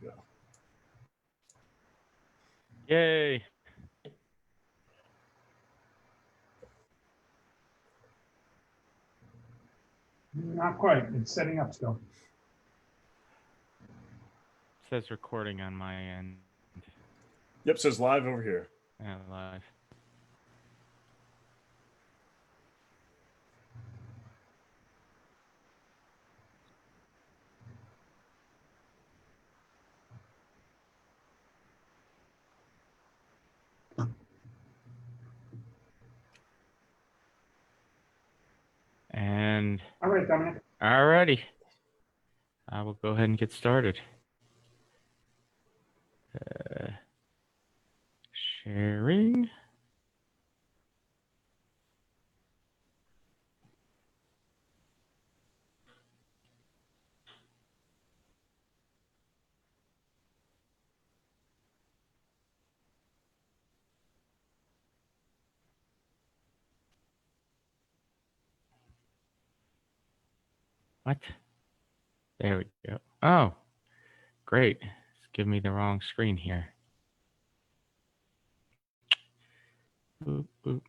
we go. Yay. Not quite. It's setting up still. It says recording on my end. Yep, says live over here. Yeah, live. And all right, Dominic. All righty. I will go ahead and get started. Sharing. What? There we go. Oh, great. It's giving me the wrong screen here. Boop, boop.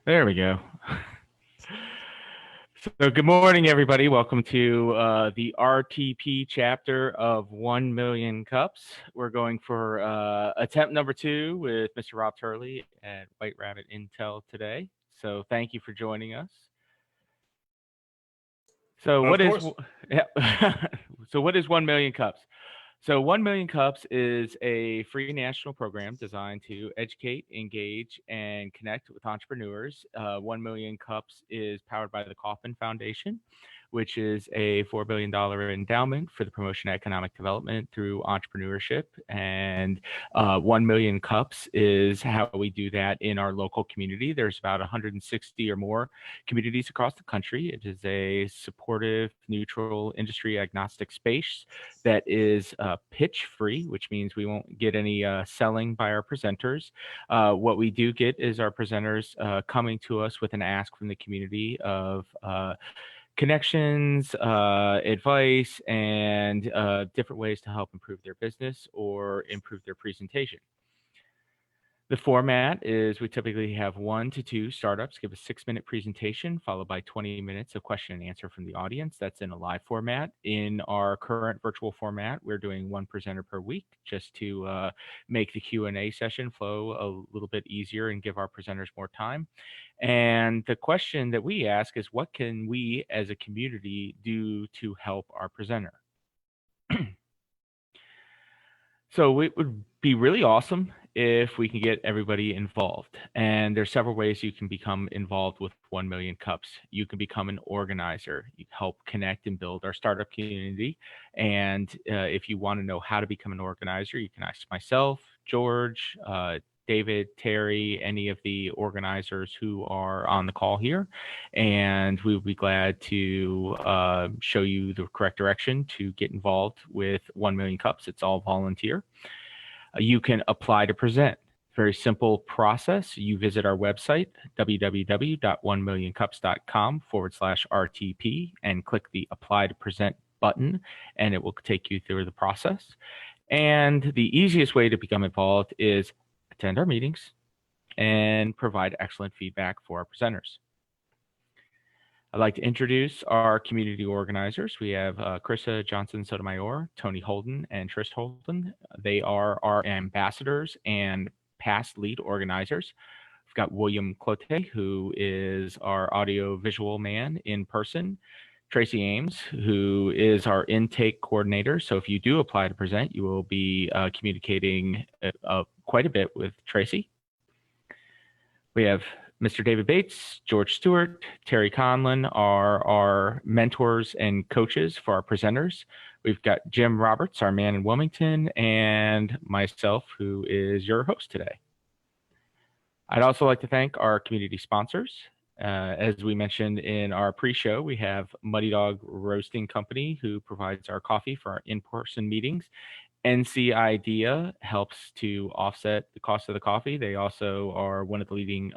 There we go. So good morning, everybody. Welcome to the RTP chapter of 1 Million Cups. We're going for attempt number 2 with Mr. Rob Turley at White Rabbit Intel today. So thank you for joining us. So what is 1 Million Cups? So 1 Million Cups is a free national program designed to educate, engage, and connect with entrepreneurs. 1 Million Cups is powered by the Kauffman Foundation, which is a $4 billion endowment for the promotion of economic development through entrepreneurship. And 1 Million Cups is how we do that in our local community. There's about 160 or more communities across the country. It is a supportive, neutral, industry agnostic space that is pitch free, which means we won't get any selling by our presenters. What we do get is our presenters coming to us with an ask from the community of connections, advice, and different ways to help improve their business or improve their presentation. The format is we typically have 1 to 2 startups give a 6-minute presentation followed by 20 minutes of question and answer from the audience. That's in a live format. In our current virtual format, we're doing 1 presenter per week just to make the Q&A session flow a little bit easier and give our presenters more time. And the question that we ask is, what can we as a community do to help our presenter? So it would be really awesome if we can get everybody involved. And there's several ways you can become involved with 1 Million Cups. You can become an organizer. You help connect and build our startup community. And if you want to know how to become an organizer, you can ask myself, George, David, Terry, any of the organizers who are on the call here, and we would be glad to show you the correct direction to get involved with 1 Million Cups. It's all volunteer. You can apply to present. Very simple process. You visit our website, www.1millioncups.com/RTP, and click the Apply to Present button, and it will take you through the process. And the easiest way to become involved is attend our meetings and provide excellent feedback for our presenters. I'd like to introduce our community organizers. We have Krista Johnson Sotomayor, Tony Holden, and Trish Holden. They are our ambassadors and past lead organizers. We've got William Clote, who is our audio visual man in person. Tracy Ames, who is our intake coordinator. So if you do apply to present, you will be communicating quite a bit with Tracy. We have Mr. David Bates, George Stewart, Terry Conlon are our mentors and coaches for our presenters. We've got Jim Roberts, our man in Wilmington, and myself, who is your host today. I'd also like to thank our community sponsors. As we mentioned in our pre-show, we have Muddy Dog Roasting Company, who provides our coffee for our in-person meetings. NC Idea helps to offset the cost of the coffee. They also are one of the leading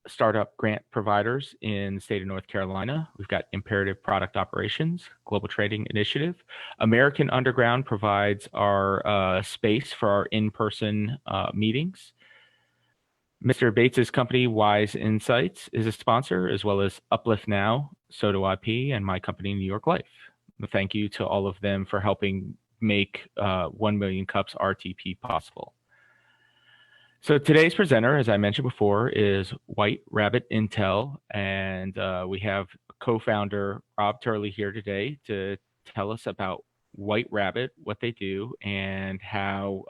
startup grant providers in the state of North Carolina. We've got Imperative Product Operations, Global Trading Initiative. American Underground provides our space for our in-person meetings. Mr. Bates's company, Wise Insights, is a sponsor, as well as Uplift Now, So Do IP, and my company, New York Life. Thank you to all of them for helping make 1 Million Cups RTP possible. So today's presenter, as I mentioned before, is White Rabbit Intel, and we have co-founder Rob Turley here today to tell us about White Rabbit, what they do, and how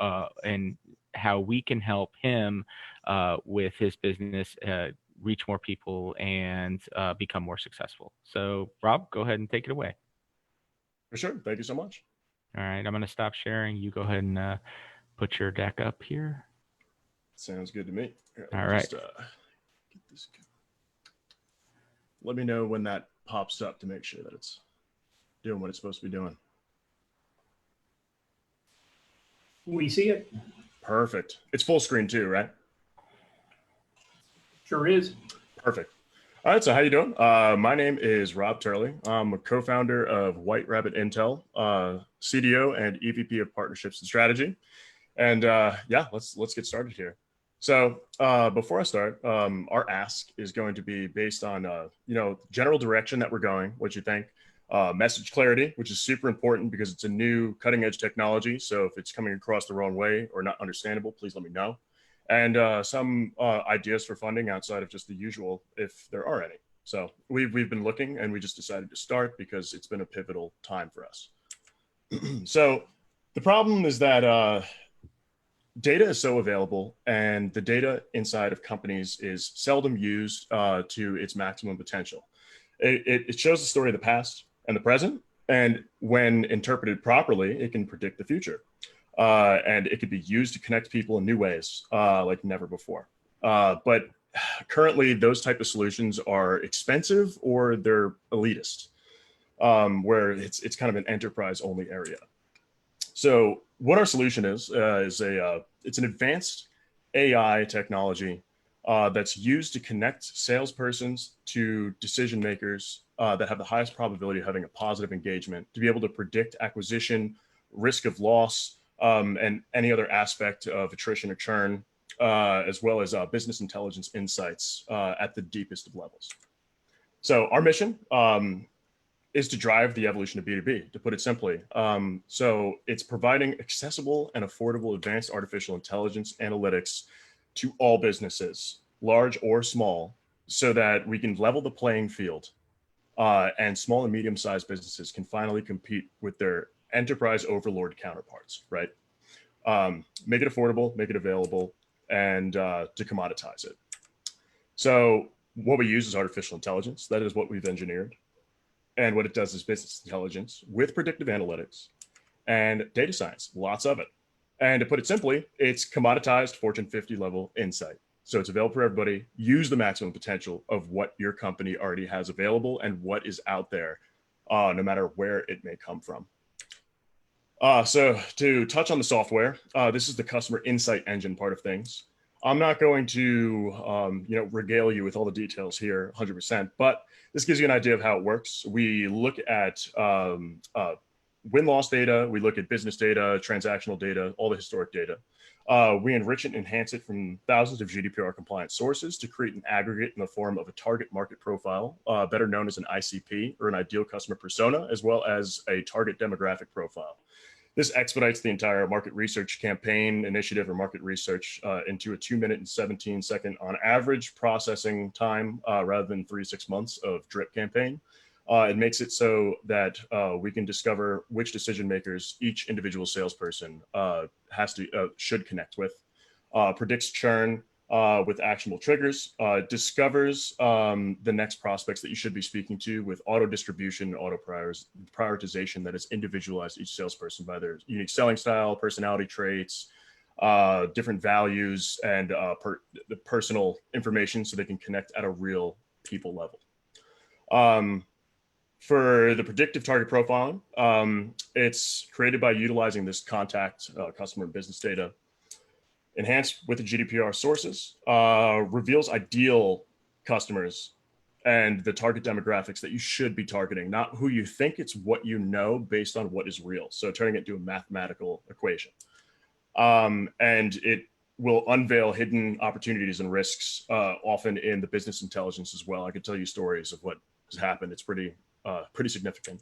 we can help him with his business reach more people and become more successful. So Rob, go ahead and take it away. For sure. Thank you so much. All right, I'm going to stop sharing. You go ahead and put your deck up here. Sounds good to me. Here, all right. Just, get this going. Let me know when that pops up to make sure that it's doing what it's supposed to be doing. We see it. Perfect. It's full screen too, right? Sure is. Perfect. All right, so how you doing? My name is Rob Turley. I'm a co-founder of White Rabbit Intel, CDO and EVP of Partnerships and Strategy. And yeah, let's get started here. So before I start, our ask is going to be based on general direction that we're going, what you think, message clarity, which is super important because it's a new cutting edge technology. So if it's coming across the wrong way or not understandable, please let me know. And some ideas for funding outside of just the usual, if there are any. So we've been looking, and we just decided to start because it's been a pivotal time for us. So the problem is that data is so available, and the data inside of companies is seldom used to its maximum potential. It shows the story of the past and the present, and when interpreted properly, it can predict the future. And it could be used to connect people in new ways like never before. But currently, those type of solutions are expensive or they're elitist, where it's kind of an enterprise-only area. So what our solution is it's an advanced AI technology that's used to connect salespersons to decision makers that have the highest probability of having a positive engagement, to be able to predict acquisition, risk of loss, and any other aspect of attrition or churn, as well as business intelligence insights at the deepest of levels. So our mission is to drive the evolution of B2B, to put it simply. So it's providing accessible and affordable advanced artificial intelligence analytics to all businesses, large or small, so that we can level the playing field and small and medium-sized businesses can finally compete with their enterprise overlord counterparts, right? Make it affordable, make it available, and to commoditize it. So what we use is artificial intelligence. That is what we've engineered. And what it does is business intelligence with predictive analytics and data science, lots of it. And to put it simply, it's commoditized Fortune 50 level insight. So it's available for everybody. Use the maximum potential of what your company already has available and what is out there, no matter where it may come from. So to touch on the software, this is the customer insight engine part of things. I'm not going to regale you with all the details here 100%, but this gives you an idea of how it works. We look at win-loss data, we look at business data, transactional data, all the historic data. We enrich it and enhance it from thousands of GDPR compliant sources to create an aggregate in the form of a target market profile, better known as an ICP, or an ideal customer persona, as well as a target demographic profile. This expedites the entire market research campaign, initiative, or market research into a 2-minute and 17-second on average processing time rather than 3 to 6 months of drip campaign. It makes it so that we can discover which decision makers each individual salesperson should connect with, predicts churn with actionable triggers, discovers the next prospects that you should be speaking to with auto distribution, auto prioritization that is individualized to each salesperson by their unique selling style, personality traits, different values, and the personal information so they can connect at a real people level. For the predictive target profiling, it's created by utilizing this contact, customer and business data, enhanced with the GDPR sources, reveals ideal customers and the target demographics that you should be targeting, not who you think, it's what you know based on what is real. So turning it into a mathematical equation. And it will unveil hidden opportunities and risks, often in the business intelligence as well. I could tell you stories of what has happened. It's pretty significant.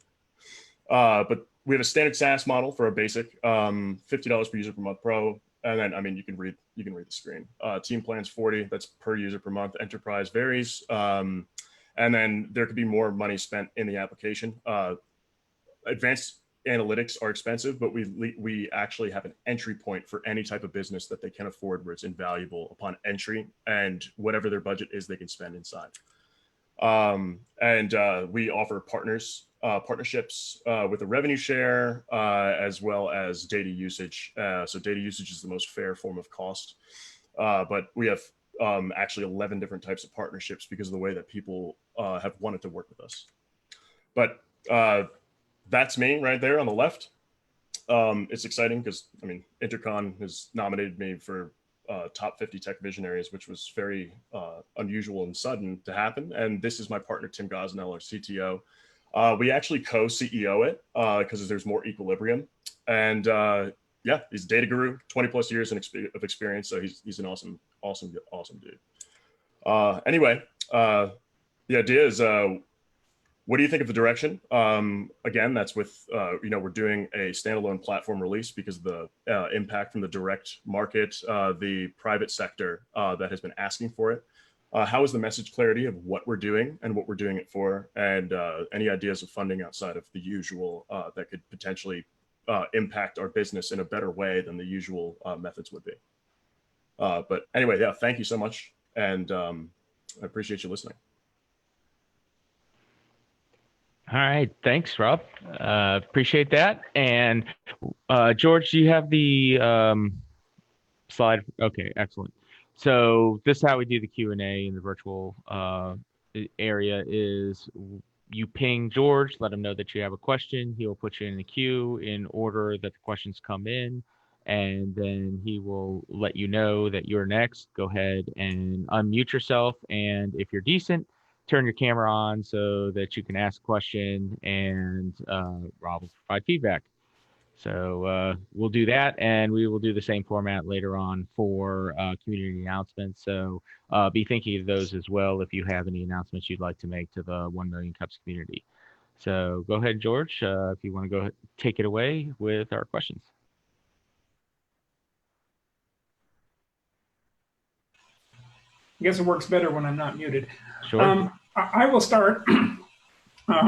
But we have a standard SaaS model for a basic, $50 per user per month pro. And then, I mean, you can read the screen. Team plans 40, that's per user per month. Enterprise varies. And then there could be more money spent in the application. Advanced analytics are expensive, but we actually have an entry point for any type of business that they can afford, where it's invaluable upon entry, and whatever their budget is, they can spend inside. We offer partnerships with a revenue share, as well as data usage. So data usage is the most fair form of cost, but we have actually 11 different types of partnerships because of the way that people have wanted to work with us. But that's me right there on the left. It's exciting because, I mean, Intercon has nominated me for top 50 tech visionaries, which was very unusual and sudden to happen. And this is my partner, Tim Gosnell, our CTO. We actually co-CEO it because there's more equilibrium. And yeah, he's a data guru, 20 plus years of experience. So he's an awesome dude. Anyway, the idea is, what do you think of the direction? Again, that's with, we're doing a standalone platform release because of the impact from the direct market, the private sector that has been asking for it. How is the message clarity of what we're doing and what we're doing it for? And any ideas of funding outside of the usual that could potentially impact our business in a better way than the usual methods would be. But anyway, yeah, thank you so much. And I appreciate you listening. All right. Thanks, Rob. Appreciate that. And George, do you have the slide? Okay, excellent. So this is how we do the Q&A in the virtual area is you ping George, let him know that you have a question. He will put you in the queue in order that the questions come in. And then he will let you know that you're next. Go ahead and unmute yourself. And if you're decent, turn your camera on so that you can ask a question, and Rob will provide feedback. So we'll do that, and we will do the same format later on for community announcements. So be thinking of those as well if you have any announcements you'd like to make to the 1 Million Cups community. So go ahead, George, if you want to go take it away with our questions. I guess it works better when I'm not muted. Sure. I will start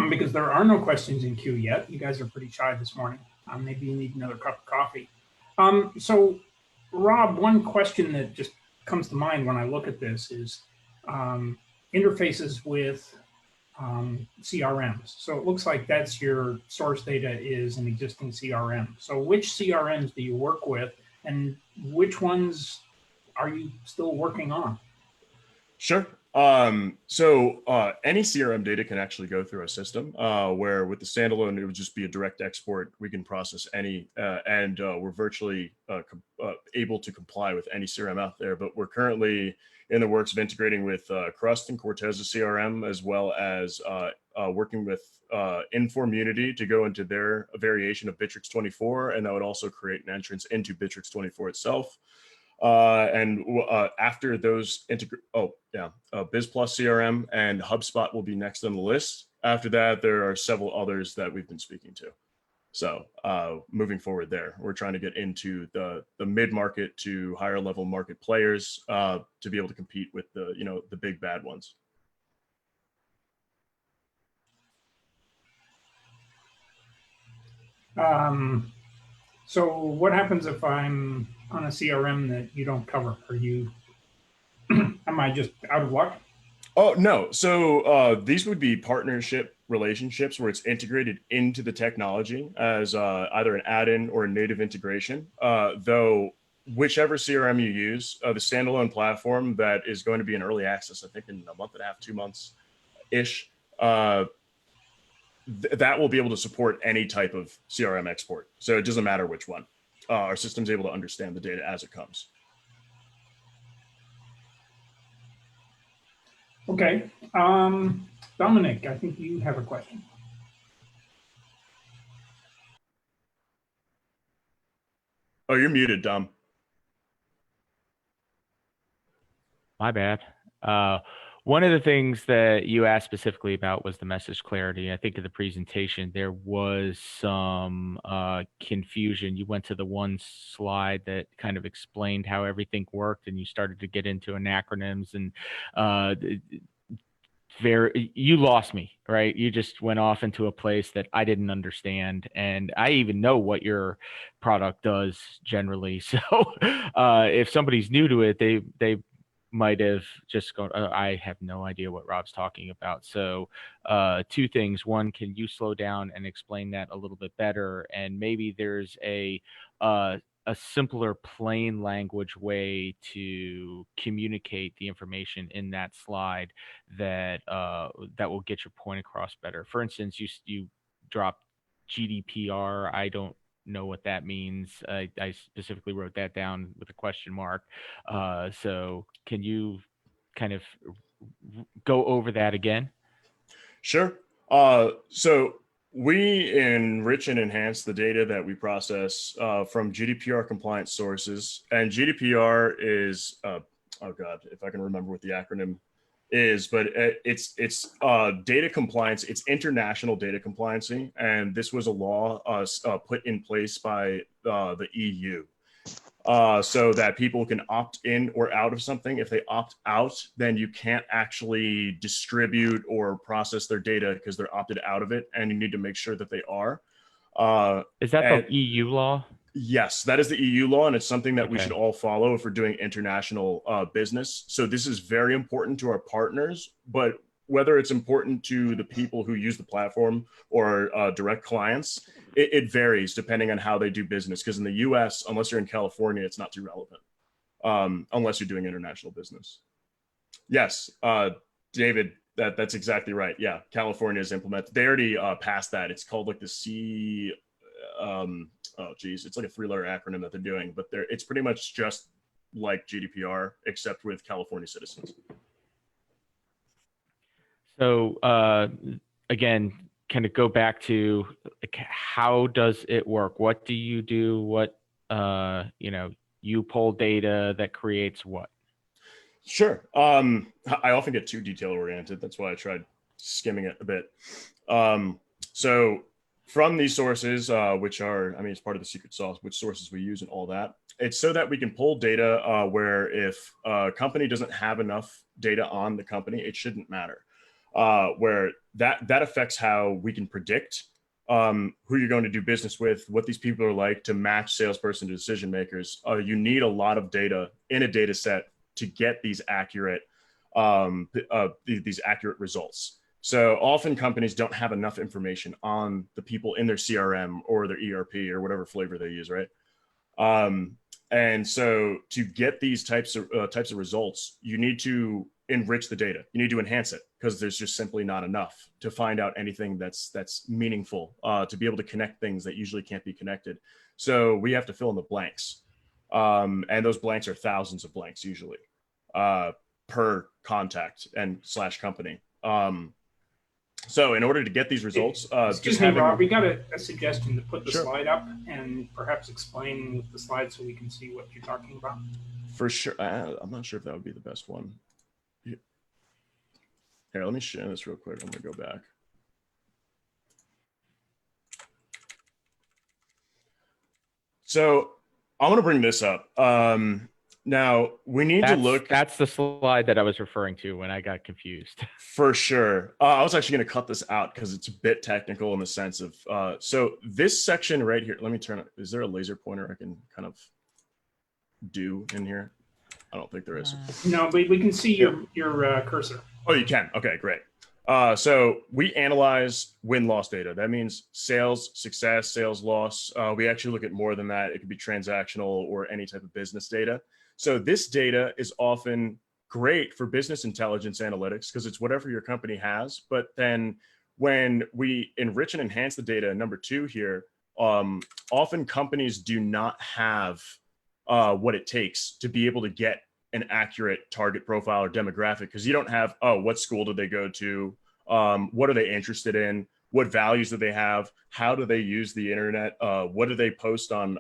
because there are no questions in queue yet. You guys are pretty shy this morning. Maybe you need another cup of coffee. So, Rob, one question that just comes to mind when I look at this is interfaces with CRMs. So it looks like that's your source data is an existing CRM. So which CRMs do you work with, and which ones are you still working on? Sure. So any CRM data can actually go through a system where with the standalone, it would just be a direct export. We can process any, and we're virtually able to comply with any CRM out there. But we're currently in the works of integrating with Crust and Corteza CRM, as well as working with Informunity to go into their variation of Bitrix 24, and that would also create an entrance into Bitrix 24 itself. After those BizPlus CRM and HubSpot will be next on the list. After that, there are several others that we've been speaking to. So moving forward there, we're trying to get into the mid-market to higher level market players to be able to compete with the big bad ones. So what happens if I'm on a CRM that you don't cover? Are you, am I just out of luck? Oh, no. So these would be partnership relationships where it's integrated into the technology as either an add-in or a native integration. Though whichever CRM you use, the standalone platform that is going to be in early access, I think in a month and a half, 2 months-ish, that will be able to support any type of CRM export. So it doesn't matter which one. Our system's able to understand the data as it comes. Okay. Dominic, I think you have a question. Oh, you're muted, Dom. My bad. One of the things that you asked specifically about was the message clarity. I think in the presentation there was some confusion. You went to the one slide that kind of explained how everything worked, and you started to get into acronyms and you lost me, right? You just went off into a place that I didn't understand, and I even know what your product does generally. So if somebody's new to it, they might have just gone, I have no idea what Rob's talking about. So two things. One, can you slow down and explain that a little bit better? And maybe there's a simpler, plain language way to communicate the information in that slide that that will get your point across better. For instance, you dropped GDPR. I don't know what that means. I specifically wrote that down with a question mark. So can you kind of go over that again? Sure. So we enrich and enhance the data that we process from GDPR compliant sources. And GDPR is, oh God, if I can remember what the acronym is, but it's data compliance. It's international data compliancy. And this was a law put in place by the EU. So that people can opt in or out of something. If they opt out, then you can't actually distribute or process their data because they're opted out of it, and you need to make sure that they are. Is that the EU law? Yes, that is the EU law, and it's something that we Okay. should all follow if we're doing international business. So this is very important to our partners, but whether it's important to the people who use the platform or direct clients, it varies depending on how they do business. Because in the US, unless you're in California, it's not too relevant unless you're doing international business. Yes, David, that's exactly right. Yeah, California is implemented. They already passed that. It's called like the oh geez, it's like a 3-letter acronym that they're doing, but it's pretty much just like GDPR, except with California citizens. So again, kind of go back to like, how does it work? What do you do? What you pull data that creates what? Sure. I often get too detail oriented. That's why I tried skimming it a bit. So from these sources, which are, I mean, it's part of the secret sauce, which sources we use and all that. It's so that we can pull data where if a company doesn't have enough data on the company, it shouldn't matter. Where that affects how we can predict who you're going to do business with, what these people are like to match salesperson to decision makers. You need a lot of data in a data set to get these accurate results. So often companies don't have enough information on the people in their CRM or their ERP or whatever flavor they use, right? And so to get these types of results, you need to enrich the data. You need to enhance it because there's just simply not enough to find out anything that's meaningful, to be able to connect things that usually can't be connected. So we have to fill in the blanks. And those blanks are thousands of blanks usually per contact and / company. So in order to get these results, excuse me, Rob, we got a suggestion to put the Sure. slide up and perhaps explain the slide so we can see what you're talking about. For sure. I'm not sure if that would be the best one. Here, let me share this real quick. I'm going to go back. So I want to bring this up. Now we need to look. That's the slide that I was referring to when I got confused. For sure. I was actually going to cut this out because it's a bit technical in the sense of, so this section right here, let me turn it. Is there a laser pointer I can kind of do in here? I don't think there is. No, but we can see your cursor. Oh, you can. Okay, great. So we analyze win-loss data. That means sales success, sales loss. We actually look at more than that. It could be transactional or any type of business data. So this data is often great for business intelligence analytics because it's whatever your company has. But then when we enrich and enhance the data, number 2 here, often companies do not have what it takes to be able to get an accurate target profile or demographic, because you don't have, oh, what school did they go to? What are they interested in? What values do they have? How do they use the internet? What do they post on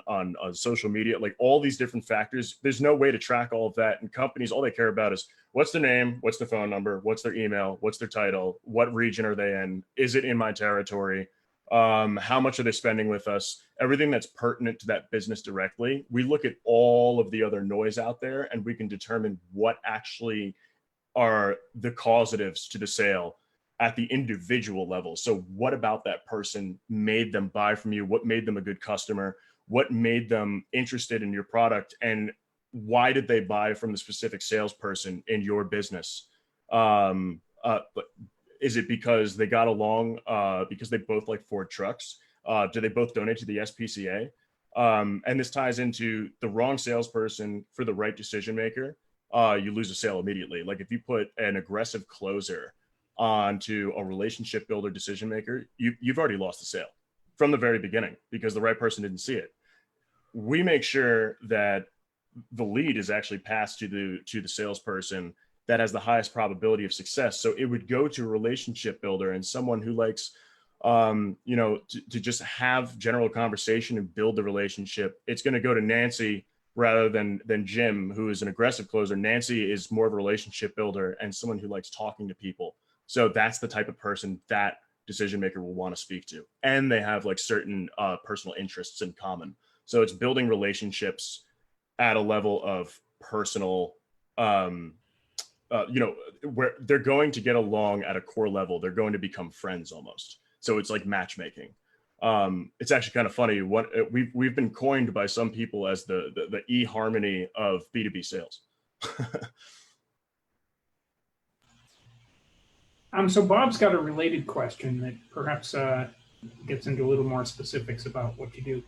social media? Like all these different factors. There's no way to track all of that. And companies, all they care about is what's their name, what's their phone number, what's their email, what's their title, what region are they in? Is it in my territory? How much are they spending with us? Everything that's pertinent to that business directly. We look at all of the other noise out there and we can determine what actually are the causatives to the sale at the individual level. So what about that person made them buy from you? What made them a good customer? What made them interested in your product? And why did they buy from the specific salesperson in your business? Is it because they got along, because they both like Ford trucks? Do they both donate to the SPCA? And this ties into the wrong salesperson for the right decision maker. You lose a sale immediately. Like if you put an aggressive closer onto a relationship builder decision maker, you've already lost the sale from the very beginning because the right person didn't see it. We make sure that the lead is actually passed to the salesperson that has the highest probability of success. So it would go to a relationship builder and someone who likes, to just have general conversation and build the relationship. It's going to go to Nancy rather than Jim, who is an aggressive closer. Nancy is more of a relationship builder and someone who likes talking to people. So that's the type of person that decision maker will want to speak to. And they have like certain personal interests in common. So it's building relationships at a level of personal, where they're going to get along at a core level. They're going to become friends almost. So it's like matchmaking. It's actually kind of funny. What we've been coined by some people as the eHarmony of B2B sales. So Bob's got a related question that perhaps gets into a little more specifics about what you do.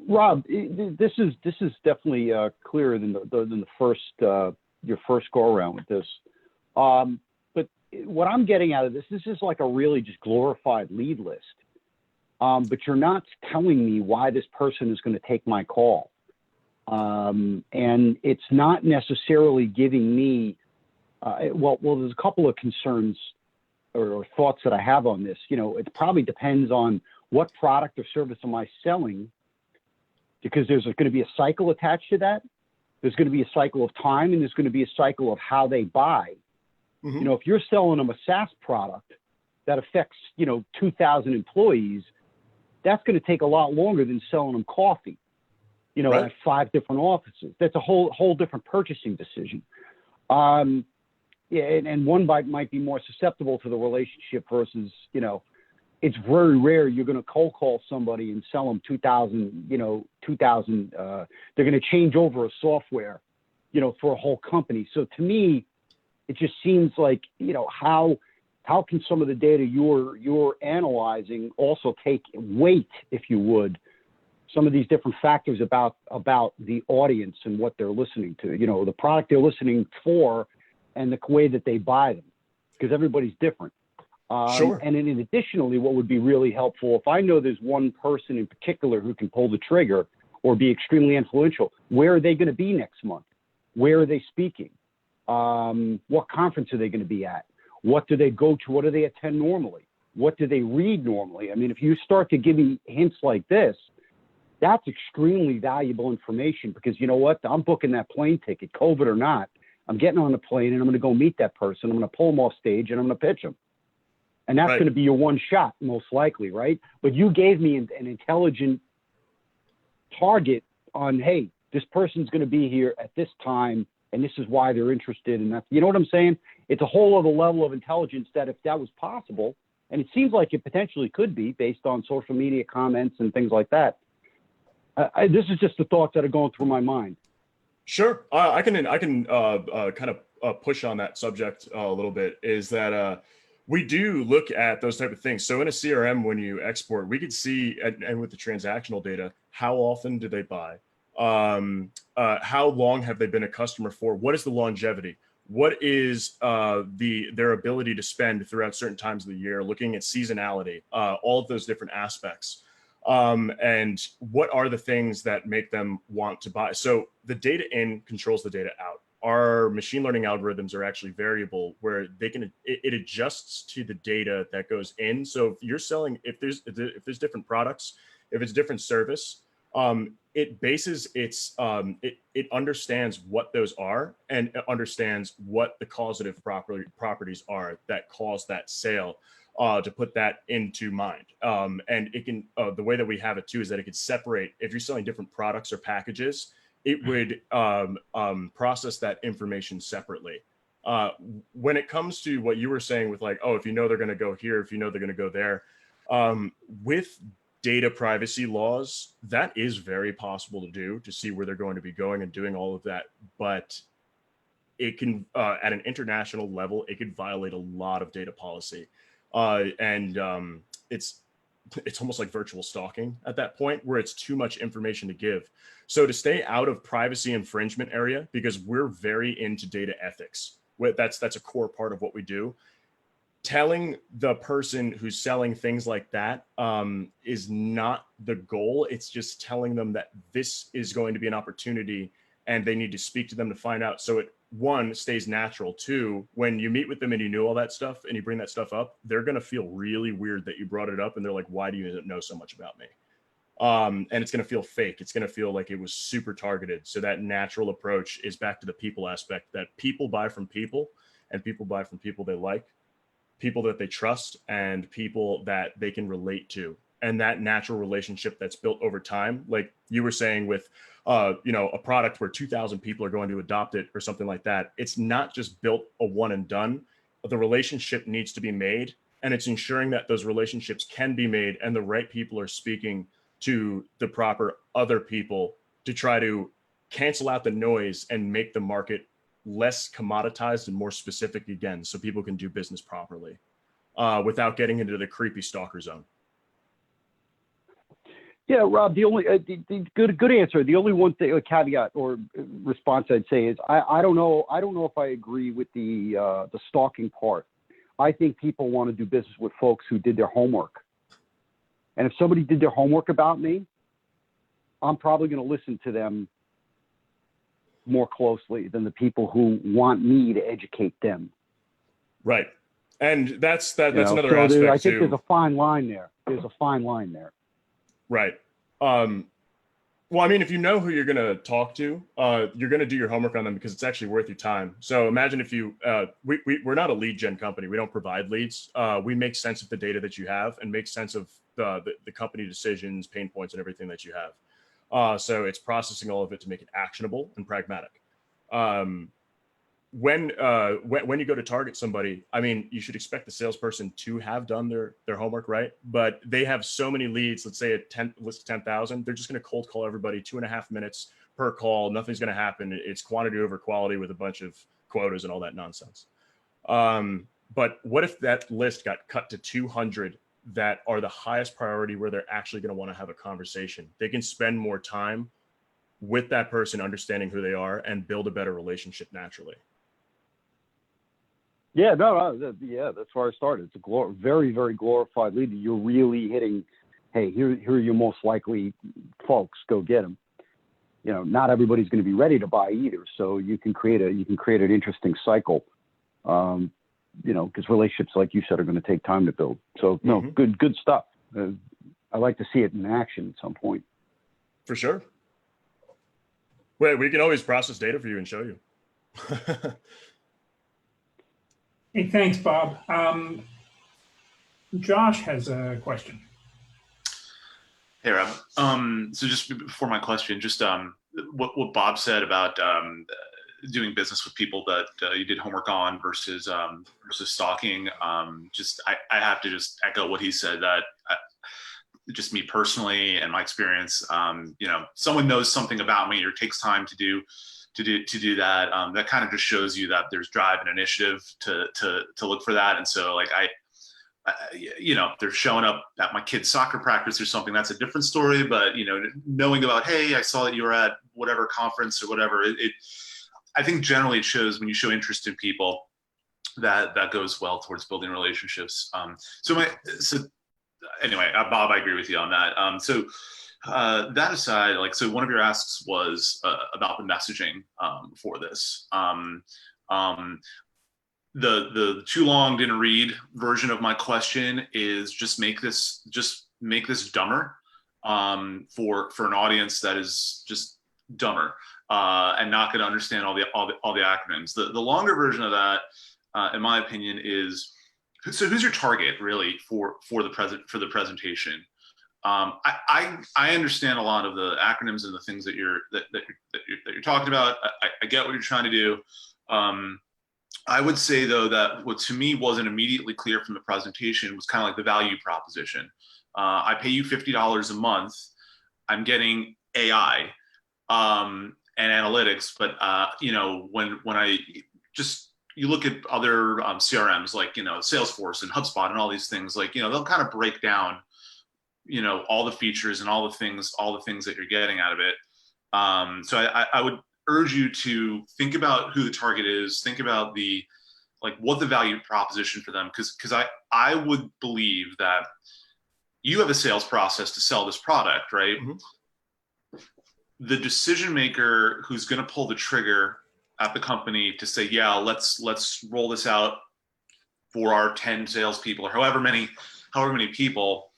Rob, this is definitely clearer than the first your first go around with this. But what I'm getting out of this is like a really just glorified lead list. But you're not telling me why this person is going to take my call. And it's not necessarily giving me, well, there's a couple of concerns or thoughts that I have on this. It probably depends on what product or service am I selling, because there's going to be a cycle attached to that. There's going to be a cycle of time, and there's going to be a cycle of how they buy. Mm-hmm. If you're selling them a SaaS product that affects, 2,000 employees, that's going to take a lot longer than selling them coffee. Right. At 5 different offices. That's a whole different purchasing decision. And one might be more susceptible to the relationship versus, it's very rare you're going to cold call somebody and sell them 2,000, they're going to change over a software, for a whole company. So to me, it just seems like, how can some of the data you're analyzing also take weight, if you would, some of these different factors about the audience and what they're listening to, the product they're listening for and the way that they buy them, because everybody's different. Sure. And then additionally, what would be really helpful, if I know there's one person in particular who can pull the trigger or be extremely influential, where are they going to be next month? Where are they speaking? What conference are they going to be at? What do they go to? What do they attend normally? What do they read normally? I mean, if you start to give me hints like this, that's extremely valuable information, because you know what? I'm booking that plane ticket, COVID or not. I'm getting on the plane and I'm going to go meet that person. I'm going to pull them off stage and I'm going to pitch them. And that's going to be your one shot, most likely, right? But you gave me an intelligent target on, hey, this person's going to be here at this time and this is why they're interested in that. You know what I'm saying? It's a whole other level of intelligence that if that was possible, and it seems like it potentially could be based on social media comments and things like that. This is just the thoughts that are going through my mind. Sure, I can kind of push on that subject a little bit. Is that we do look at those type of things. So in a CRM, when you export, we could see, and with the transactional data, how often do they buy? How long have they been a customer for? What is the longevity? What is their ability to spend throughout certain times of the year? Looking at seasonality, all of those different aspects. And what are the things that make them want to buy? So the data in controls the data out. Our machine learning algorithms are actually variable, where it adjusts to the data that goes in. So if you're selling, if there's different products, if it's different service, it bases it understands what those are, and it understands what the causative properties are that cause that sale, to put that into mind. And it can, the way that we have it too is that it could separate, if you're selling different products or packages, it would process that information separately. When it comes to what you were saying with like, oh, if you know they're going to go here, if you know they're going to go there, with data privacy laws, that is very possible to do, to see where they're going to be going and doing all of that. But it can, at an international level, it could violate a lot of data policy. It's almost like virtual stalking at that point, where it's too much information to give. So to stay out of privacy infringement area, because we're very into data ethics, that's a core part of what we do. Telling the person who's selling things like that is not the goal. It's just telling them that this is going to be an opportunity and they need to speak to them to find out. So it, one, stays natural. Two, when you meet with them and you knew all that stuff and you bring that stuff up, they're going to feel really weird that you brought it up. And they're like, why do you know so much about me? And it's going to feel fake. It's going to feel like it was super targeted. So that natural approach is back to the people aspect, that people buy from people, and people buy from people they like, people that they trust, and people that they can relate to. And that natural relationship that's built over time, like you were saying with, a product where 2,000 people are going to adopt it or something like that. It's not just built a one and done. The relationship needs to be made, and it's ensuring that those relationships can be made and the right people are speaking to the proper other people to try to cancel out the noise and make the market less commoditized and more specific again, so people can do business properly without getting into the creepy stalker zone. Yeah, Rob, the only good answer. The only one thing, a caveat or response I'd say is I don't know if I agree with the stalking part. I think people want to do business with folks who did their homework. And if somebody did their homework about me, I'm probably going to listen to them more closely than the people who want me to educate them. Right. And that's another so aspect I think too. there's a fine line there. There's a fine line there. Right. Well, I mean, if you know who you're going to talk to, you're going to do your homework on them because it's actually worth your time. So imagine if you, we're not a lead gen company. We don't provide leads. We make sense of the data that you have and make sense of the company decisions, pain points, and everything that you have. So it's processing all of it to make it actionable and pragmatic. When you go to target somebody, I mean, you should expect the salesperson to have done their homework, right? But they have so many leads, let's say a list of 10,000, they're just going to cold call everybody 2.5 minutes per call. Nothing's going to happen. It's quantity over quality with a bunch of quotas and all that nonsense. But what if that list got cut to 200 that are the highest priority, where they're actually going to want to have a conversation? They can spend more time with that person, understanding who they are, and build a better relationship naturally. Yeah, that's where I started. It's a very, very glorified lead. You're really hitting, hey, here are your most likely folks. Go get them. Not everybody's going to be ready to buy either. So you can create an interesting cycle. Because relationships, like you said, are going to take time to build. So no, good stuff. I like to see it in action at some point. For sure. Wait, we can always process data for you and show you. Hey, thanks, Bob. Josh has a question. Hey, Rob. So just before my question, just what Bob said about doing business with people that you did homework on versus stalking. I have to just echo what he said, that just me personally and my experience, someone knows something about me or takes time to do that, that kind of just shows you that there's drive and initiative to look for that. And so like they're showing up at my kid's soccer practice or something, that's a different story. But knowing about, hey, I saw that you were at whatever conference or whatever, I think generally it shows, when you show interest in people, that goes well towards building relationships. So anyway, Bob, I agree with you on that. So that aside, like, so one of your asks was about the messaging for this. The too long didn't read version of my question is just make this dumber for an audience that is just dumber and not going to understand all the acronyms. The longer version of that, in my opinion, is, so who's your target really for the presentation? I understand a lot of the acronyms and the things that you're talking about. I get what you're trying to do. I would say though that what to me wasn't immediately clear from the presentation was kind of like the value proposition. I pay you $50 a month. I'm getting AI and analytics, but when I just, you look at other CRMs like Salesforce and HubSpot and all these things, like they'll kind of break down all the features and all the things that you're getting out of it. So I would urge you to think about who the target is, think about what the value proposition for them, because I would believe that you have a sales process to sell this product, right? Mm-hmm. The decision maker who's going to pull the trigger at the company to say, yeah, let's roll this out for our 10 salespeople or however many people.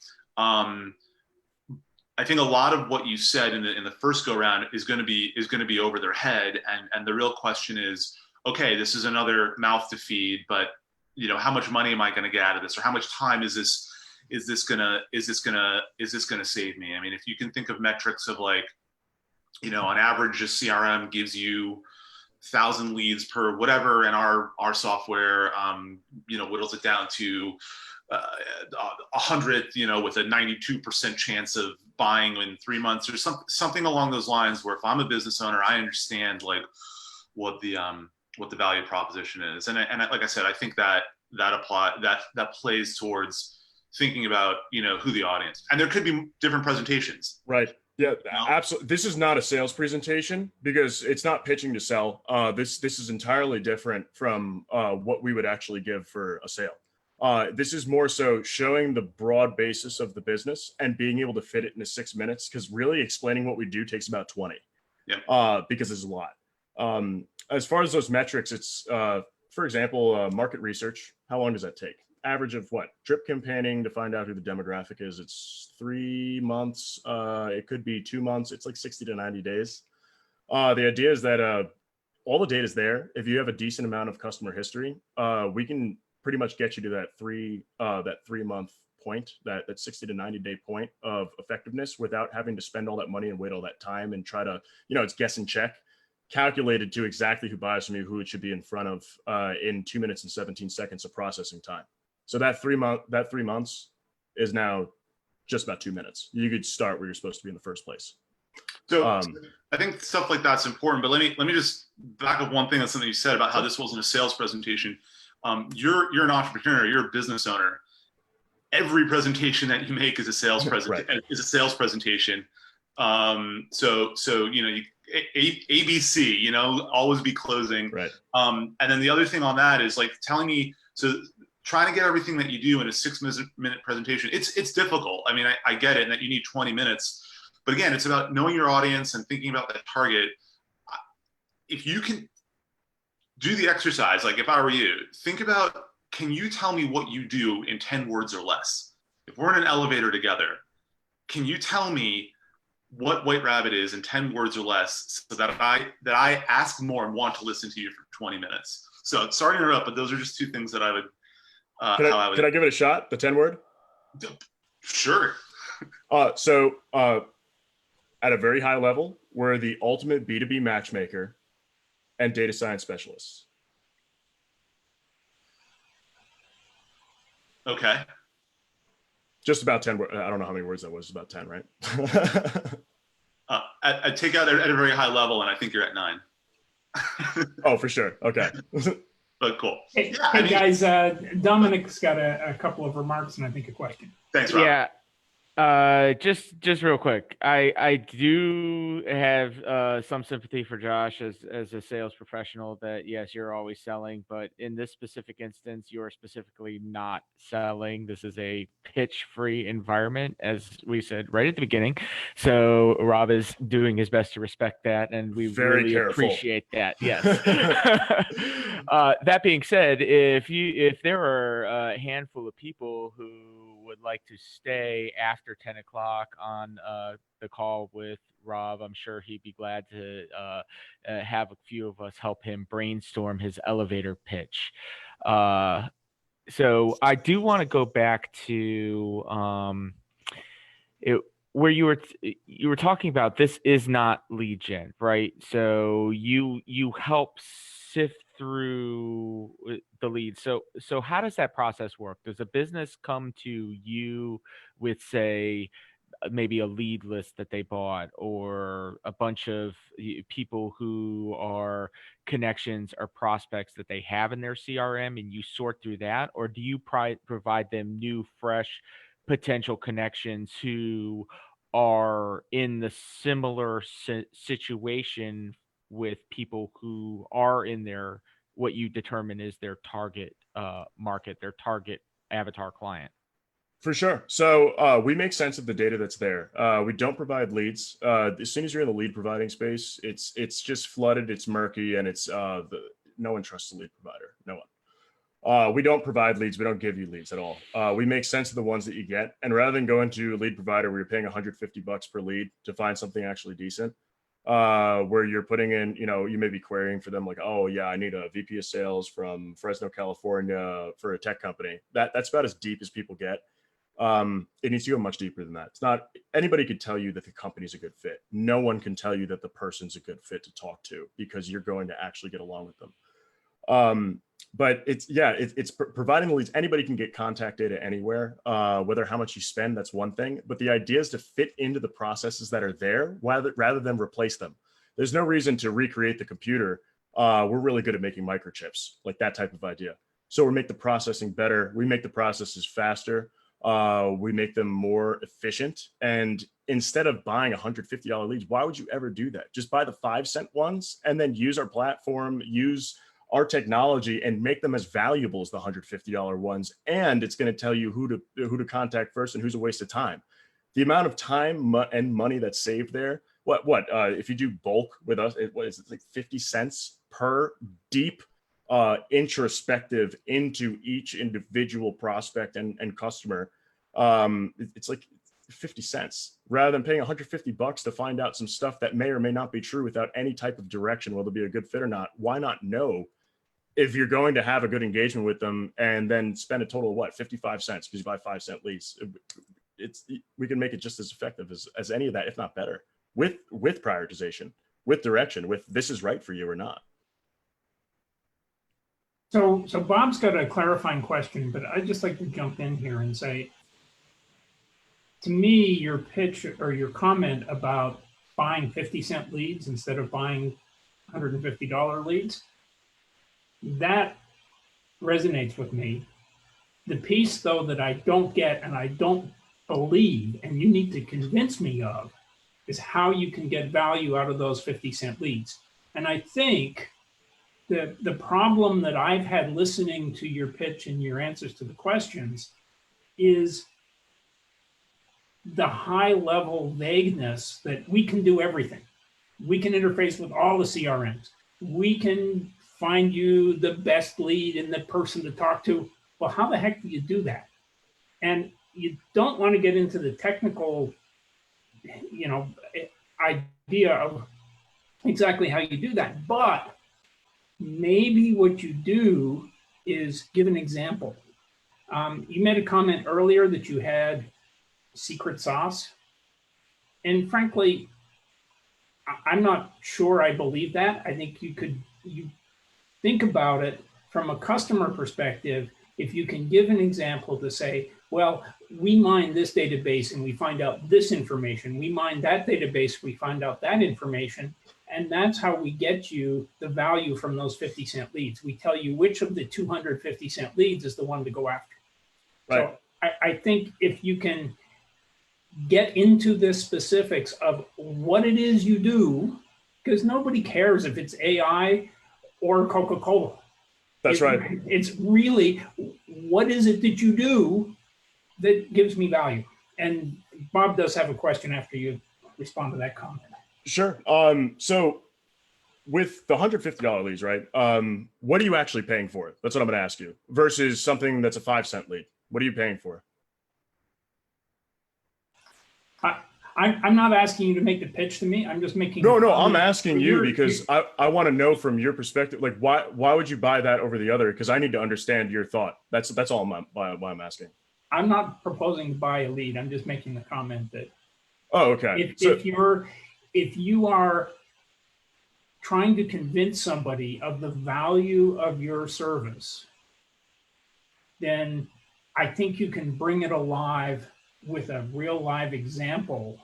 I think a lot of what you said in the first go round is going to be over their head, and the real question is, okay, this is another mouth to feed, but how much money am I going to get out of this, or how much time is this gonna save me? I mean, if you can think of metrics of on average, a CRM gives you 1,000 leads per whatever, and our software whittles it down to 100, with a 92% chance of buying in 3 months, or something along those lines, where if I'm a business owner, I understand what the value proposition is. And like I said, I think that plays towards thinking about, who the audience, and there could be different presentations. Right. Yeah, absolutely. This is not a sales presentation because it's not pitching to sell. This is entirely different from what we would actually give for a sale. This is more so showing the broad basis of the business and being able to fit it into 6 minutes, because really explaining what we do takes about 20. Yeah. Because there's a lot. As far as those metrics, it's, for example, market research. How long does that take? Average of what? Drip campaigning to find out who the demographic is. It's 3 months. It could be 2 months. It's like 60 to 90 days. The idea is that all the data is there. If you have a decent amount of customer history, we can pretty much get you to that 3 month point, that 60 to 90 day point of effectiveness, without having to spend all that money and wait all that time and try to, it's guess and check, calculated to exactly who buys from you, who it should be in front of in 2 minutes and 17 seconds of processing time. So that 3 months is now just about 2 minutes. You could start where you're supposed to be in the first place. So I think stuff like that's important, but let me just back up one thing on something you said about how this wasn't a sales presentation. You're an entrepreneur, you're a business owner. Every presentation that you make is a sales presentation. Right. Is a sales presentation. So ABC, always be closing. Right. And then the other thing on that is telling me, so trying to get everything that you do in a 6 minute presentation, it's difficult. I mean, I get it, and that you need 20 minutes. But again, it's about knowing your audience and thinking about that target. If you can do the exercise, like if I were you, think about, can you tell me what you do in 10 words or less? If we're in an elevator together, can you tell me what White Rabbit is in 10 words or less, so that I ask more and want to listen to you for 20 minutes? So sorry to interrupt, but those are just two things that I would. Can I give it a shot? The 10 word? Sure. So at a very high level, we're the ultimate B2B matchmaker and data science specialists. Okay. Just about 10 words. I don't know how many words that was. About 10, right? I take out at a very high level, and I think you're at 9. Oh, for sure. Okay. But cool. Hey, guys, Dominic's got a couple of remarks and I think a question. Thanks, Rob. Yeah. Just real quick. I do have some sympathy for Josh as a sales professional that yes, you're always selling, but in this specific instance, you're specifically not selling. This is a pitch-free environment, as we said right at the beginning. So Rob is doing his best to respect that, and we Very really careful. appreciate that. Yes. That being said, if there are a handful of people who would like to stay after 10 o'clock on the call with Rob, I'm sure he'd be glad to have a few of us help him brainstorm his elevator pitch. So I do want to go back to where you were talking about this is not lead gen, right? So you help sift through the leads. So how does that process work? Does a business come to you with, say, maybe a lead list that they bought, or a bunch of people who are connections or prospects that they have in their CRM, and you sort through that? Or do you provide them new, fresh potential connections who are in the similar situation with people who are in their, what you determine is their target market, their target avatar client? For sure. So we make sense of the data that's there. We don't provide leads. As soon as you're in the lead providing space, it's just flooded, it's murky, and it's no one trusts the lead provider. No one. We don't provide leads. We don't give you leads at all. We make sense of the ones that you get. And rather than going to a lead provider where you're paying $150 per lead to find something actually decent, where you're putting in, you may be querying for them like, oh yeah, I need a VP of sales from Fresno, California for a tech company. That's about as deep as people get. It needs to go much deeper than that. It's not, anybody could tell you that the company's a good fit. No one can tell you that the person's a good fit to talk to, because you're going to actually get along with them. But it's providing the leads. Anybody can get contact data anywhere. Whether how much you spend, that's one thing. But the idea is to fit into the processes that are there rather than replace them. There's no reason to recreate the computer. We're really good at making microchips, like that type of idea. So we make the processing better. We make the processes faster. We make them more efficient. And instead of buying $150 leads, why would you ever do that? Just buy the 5-cent ones and then use our platform, use our technology, and make them as valuable as the $150 ones. And it's going to tell you who to contact first and who's a waste of time. The amount of time and money that's saved there. If you do bulk with us, what is it, like 50 cents per deep introspective into each individual prospect and customer. It's like 50 cents rather than paying $150 to find out some stuff that may or may not be true without any type of direction, whether it be a good fit or not. Why not know if you're going to have a good engagement with them and then spend a total of 55 cents because you buy 5-cent leads? We can make it just as effective as any of that, if not better, with prioritization, with direction, with this is right for you or not. So Bob's got a clarifying question, but I'd just like to jump in here and say, to me, your pitch or your comment about buying 50-cent leads instead of buying $150 leads, that resonates with me. The piece, though, that I don't get and I don't believe, and you need to convince me of, is how you can get value out of those 50-cent leads. And I think the problem that I've had listening to your pitch and your answers to the questions is the high level vagueness that we can do everything. We can interface with all the CRMs. We can find you the best lead and the person to talk to. Well, how the heck do you do that? And you don't want to get into the technical, idea of exactly how you do that. But maybe what you do is give an example. You made a comment earlier that you had secret sauce. And frankly, I'm not sure I believe that. I think you think about it from a customer perspective. If you can give an example to say, well, we mine this database and we find out this information. We mine that database, we find out that information. And that's how we get you the value from those 50-cent leads. We tell you which of the 250-cent leads is the one to go after. Right. So I think if you can get into the specifics of what it is you do, because nobody cares if it's AI or Coca-Cola. That's right. It's really, what is it that you do that gives me value? And Bob does have a question after you respond to that comment. Sure. So with the $150 leads, right? What are you actually paying for it? That's what I'm going to ask you. Versus something that's a 5-cent lead. What are you paying for? I'm not asking you to make the pitch to me. I'm just making. No, I'm asking you because I want to know from your perspective, like why would you buy that over the other? Because I need to understand your thought. That's all why I'm asking. I'm not proposing to buy a lead. I'm just making the comment that. Oh, okay. If you are trying to convince somebody of the value of your service, then I think you can bring it alive with a real live example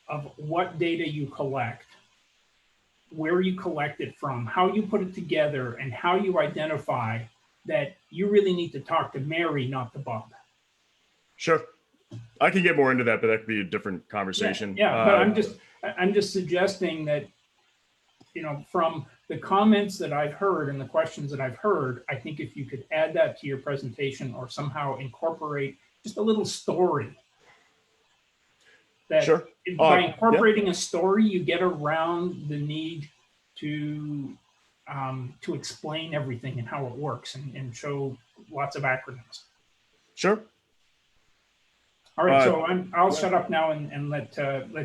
of what data you collect, where you collect it from, how you put it together, and how you identify that you really need to talk to Mary, not to Bob. Sure. I can get more into that, but that could be a different conversation. Yeah, but I'm just suggesting that, from the comments that I've heard and the questions that I've heard, I think if you could add that to your presentation or somehow incorporate just a little story. That sure. By incorporating a story, you get around the need to explain everything and how it works and show lots of acronyms. Sure. All right, so I'll shut up now and let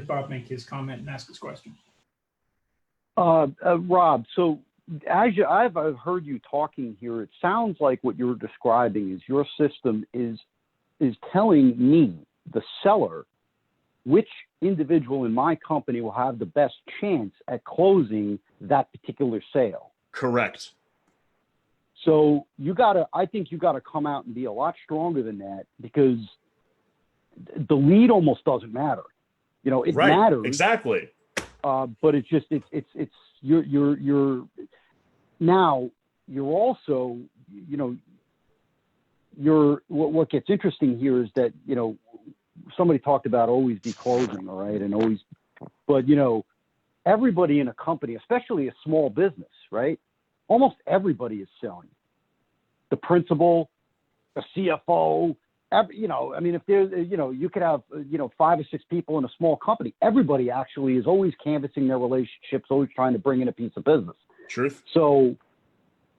Bob make his comment and ask his question. Rob, so I've heard you talking here. It sounds like what you're describing is your system is telling me, the seller, which individual in my company will have the best chance at closing that particular sale. Correct. So I think you gotta come out and be a lot stronger than that, because the lead almost doesn't matter. It right. matters. Exactly. But it's just, you're now you're also, what gets interesting here is that, somebody talked about always be closing, all right, and always, but everybody in a company, especially a small business, right? Almost everybody is selling. The principal, the CFO, if there's, you could have, 5 or 6 people in a small company. Everybody actually is always canvassing their relationships, always trying to bring in a piece of business. Truth. So,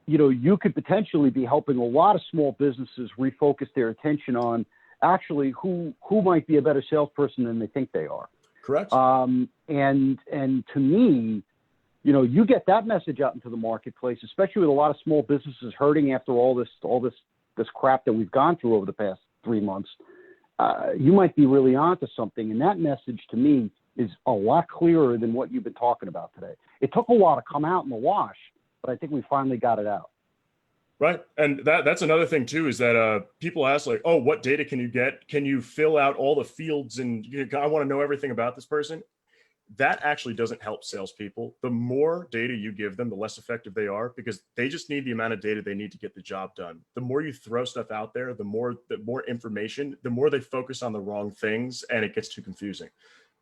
you could potentially be helping a lot of small businesses refocus their attention on actually who might be a better salesperson than they think they are. Correct. And to me, you get that message out into the marketplace, especially with a lot of small businesses hurting after all this crap that we've gone through over the past 3 months. You might be really onto something. And that message to me is a lot clearer than what you've been talking about today. It took a while to come out in the wash, but I think we finally got it out. Right. And that's another thing too, is that people ask like, oh, what data can you get? Can you fill out all the fields? And I want to know everything about this person. That actually doesn't help salespeople. The more data you give them, the less effective they are, because they just need the amount of data they need to get the job done. The more you throw stuff out there, the more information, the more they focus on the wrong things, and it gets too confusing.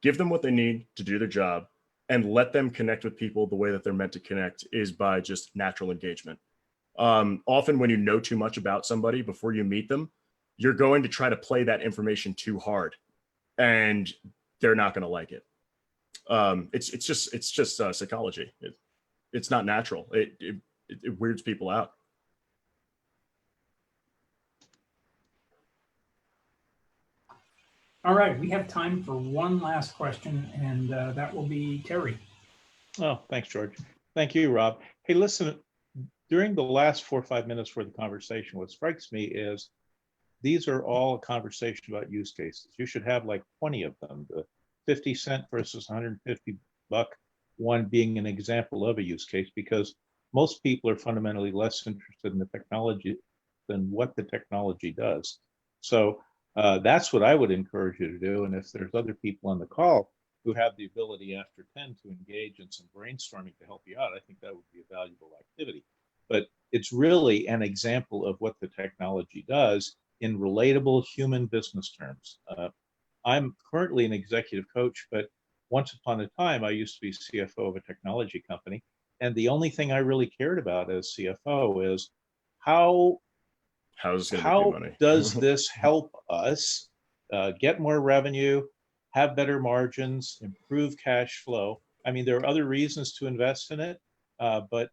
Give them what they need to do their job and let them connect with people the way that they're meant to connect, is by just natural engagement. Often when you know too much about somebody before you meet them, you're going to try to play that information too hard, and they're not going to like it. It's just psychology. It's not natural. It weirds people out. All right, we have time for one last question, and that will be Terry. Oh, thanks, George. Thank you, Rob. Hey, listen, during the last 4 or 5 minutes for the conversation, what strikes me is these are all a conversation about use cases. You should have like 20 of them. The 50 cent versus $150 one being an example of a use case, because most people are fundamentally less interested in the technology than what the technology does. So that's what I would encourage you to do. And if there's other people on the call who have the ability after 10 to engage in some brainstorming to help you out, I think that would be a valuable activity. But it's really an example of what the technology does in relatable human business terms. I'm currently an executive coach, but once upon a time, I used to be CFO of a technology company. And the only thing I really cared about as CFO is how How's this going to make me money? does this help us get more revenue, have better margins, improve cash flow? I mean, there are other reasons to invest in it, but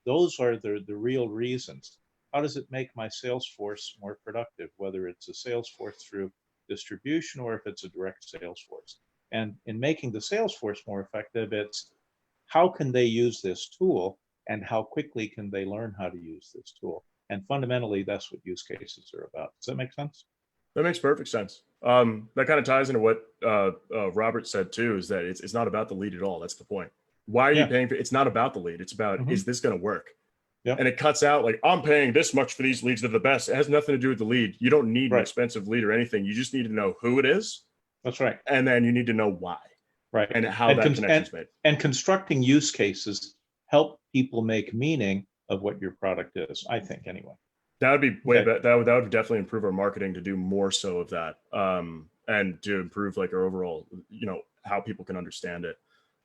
those are the real reasons. How does it make my sales force more productive, whether it's a sales force through distribution or if it's a direct sales force? And in making the sales force more effective, it's how can they use this tool and how quickly can they learn how to use this tool? And fundamentally, that's what use cases are about. Does that make sense? That makes perfect sense. That kind of ties into what Robert said too, is that it's not about the lead at all. That's the point. Why are you paying for it? It's not about the lead. It's about, is this going to work? Yep. And it cuts out like, I'm paying this much for these leads. They're the best. It has nothing to do with the lead. You don't need an expensive lead or anything. You just need to know who it is. That's right. And then you need to know why. Right. And how that connection is made. And constructing use cases help people make meaning of what your product is, I think, anyway. That would be way better. That would definitely improve our marketing to do more so of that, and to improve like our overall, how people can understand it.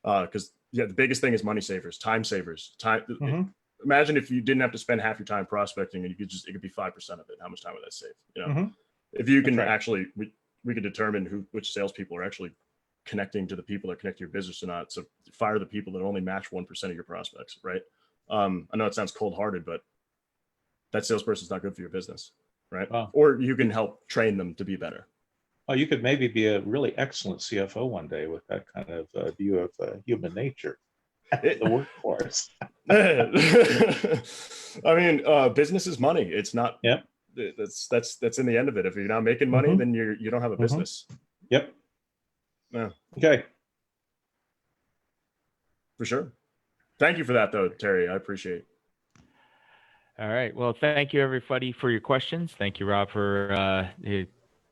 Because the biggest thing is money savers, time savers. Imagine if you didn't have to spend half your time prospecting, and it could be 5% of it. How much time would that save? If you can actually, we could determine which salespeople are actually connecting to the people that connect to your business or not. So fire the people that only match 1% of your prospects, right? I know it sounds cold-hearted, but that salesperson's not good for your business, right? Wow. Or you can help train them to be better. Oh, you could maybe be a really excellent CFO one day with that kind of view of human nature at the workforce. I mean, business is money. It's not. Yep. That's in the end of it. If you're not making money, then you don't have a business. Yep. Yeah. Okay. For sure. Thank you for that, though, Terry. I appreciate it. All right. Well, thank you, everybody, for your questions. Thank you, Rob, for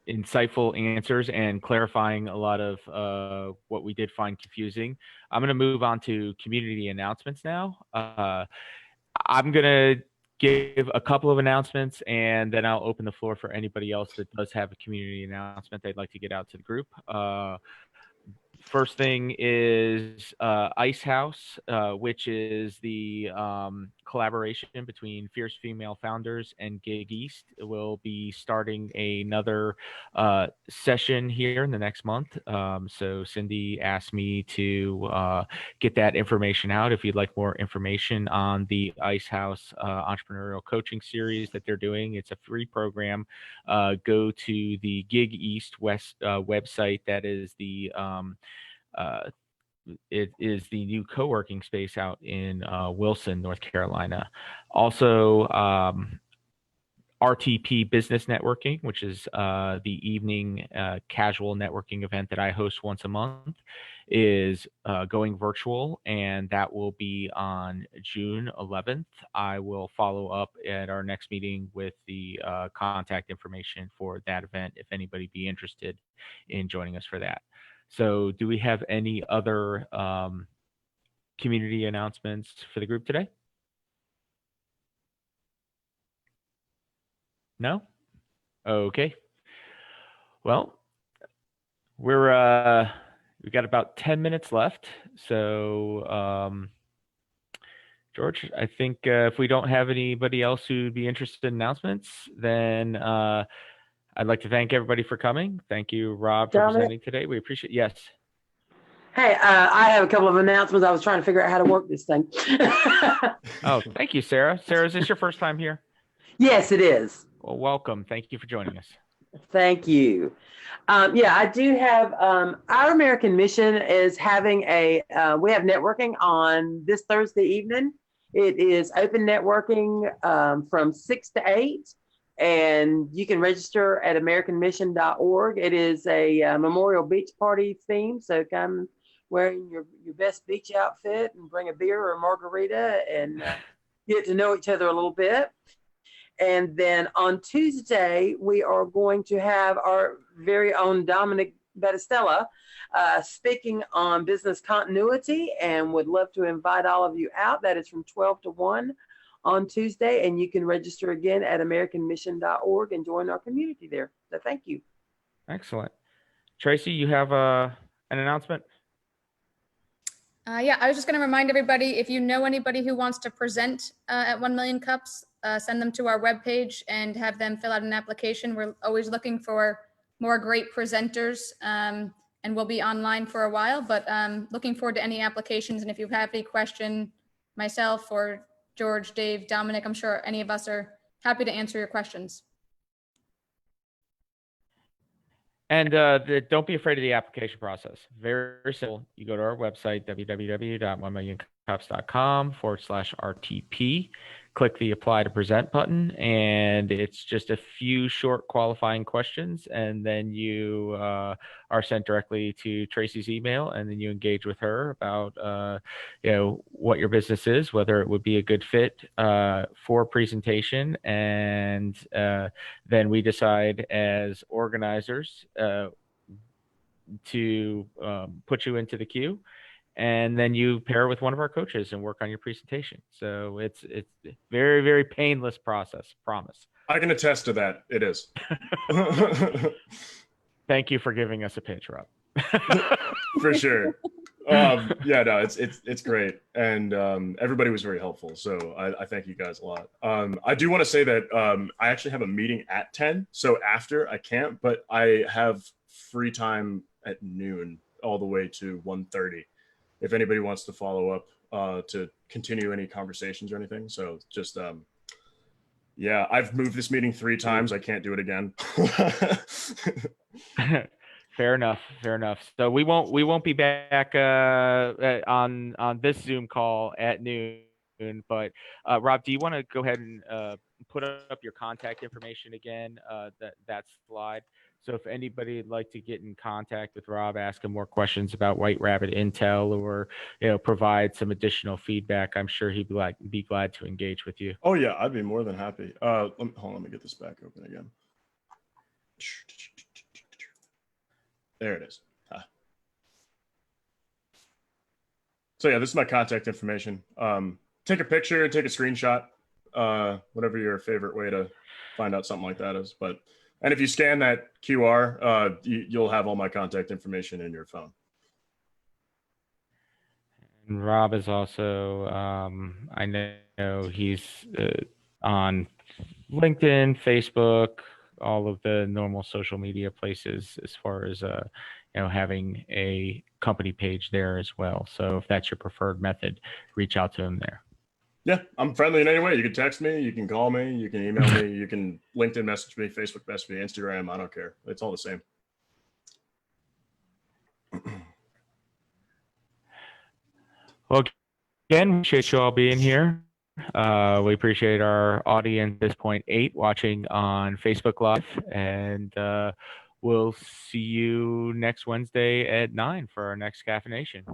insightful answers and clarifying a lot of what we did find confusing. I'm going to move on to community announcements now. I'm going to give a couple of announcements, and then I'll open the floor for anybody else that does have a community announcement they'd like to get out to the group. First thing is Ice House, which is the collaboration between Fierce Female Founders and Gig East. Will be starting another session here in the next month. So Cindy asked me to get that information out. If you'd like more information on the Ice House entrepreneurial coaching series that they're doing, it's a free program. Go to the Gig East West website. That is the it is the new co-working space out in Wilson, North Carolina. Also, RTP Business Networking, which is the evening casual networking event that I host once a month, is going virtual, and that will be on June 11th. I will follow up at our next meeting with the contact information for that event if anybody be interested in joining us for that. So do we have any other community announcements for the group today? No? Okay. Well, we've got about 10 minutes left. So, George, I think if we don't have anybody else who'd be interested in announcements, then I'd like to thank everybody for coming. Thank you, Rob, for presenting today. We appreciate it. Yes. Hey, I have a couple of announcements. I was trying to figure out how to work this thing. Oh, thank you, Sarah. Sarah, is this your first time here? Yes, it is. Well, welcome. Thank you for joining us. Thank you. Yeah, I do have, our American Mission is having we have networking on this Thursday evening. It is open networking from 6 to 8. And you can register at americanmission.org. It is a Memorial Beach party theme. So come wearing your best beach outfit and bring a beer or a margarita and get to know each other a little bit. And then on Tuesday, we are going to have our very own Dominic Battistella speaking on business continuity, and would love to invite all of you out. That is from 12 to 1 on Tuesday, and you can register again at americanmission.org and join our community there. So thank you. Excellent. Tracy, you have an announcement? Yeah, I was just going to remind everybody, if you know anybody who wants to present at 1 Million Cups, send them to our webpage and have them fill out an application. We're always looking for more great presenters, and we'll be online for a while, but looking forward to any applications. And if you have any question, myself or George, Dave, Dominic, I'm sure any of us are happy to answer your questions. And don't be afraid of the application process. Very simple. You go to our website, www.1millioncups.com/RTP. Click the apply to present button, and it's just a few short qualifying questions. And then you are sent directly to Tracy's email, and then you engage with her about what your business is, whether it would be a good fit for presentation. And then we decide as organizers to put you into the queue, and then you pair with one of our coaches and work on your presentation. So it's very, very painless process, promise. I can attest to that. It is. Thank you for giving us a pitch, Rob. For sure. Yeah, no, it's great. And everybody was very helpful. So I thank you guys a lot. I do want to say that I actually have a meeting at 10. So after I can't, but I have free time at noon all the way to 1:30. If anybody wants to follow up to continue any conversations or anything. So just, yeah, I've moved this meeting 3 times. I can't do it again. Fair enough. So we won't be back on this Zoom call at noon. But Rob, do you want to go ahead and put up your contact information again? That slide. So if anybody would like to get in contact with Rob, ask him more questions about White Rabbit Intel, or provide some additional feedback, I'm sure he'd be glad to engage with you. Oh yeah, I'd be more than happy. Hold on, let me get this back open again. There it is. So yeah, this is my contact information. Take a picture and take a screenshot, whatever your favorite way to find out something like that is. And if you scan that QR, you'll have all my contact information in your phone. And Rob is also, I know he's on LinkedIn, Facebook, all of the normal social media places, as far as having a company page there as well. So if that's your preferred method, reach out to him there. Yeah, I'm friendly in any way. You can text me, you can call me, you can email me, you can LinkedIn message me, Facebook message me, Instagram. I don't care. It's all the same. Well, again, we appreciate you all being here. We appreciate our audience at this point 8 watching on Facebook Live, and we'll see you next Wednesday at 9 for our next caffeination.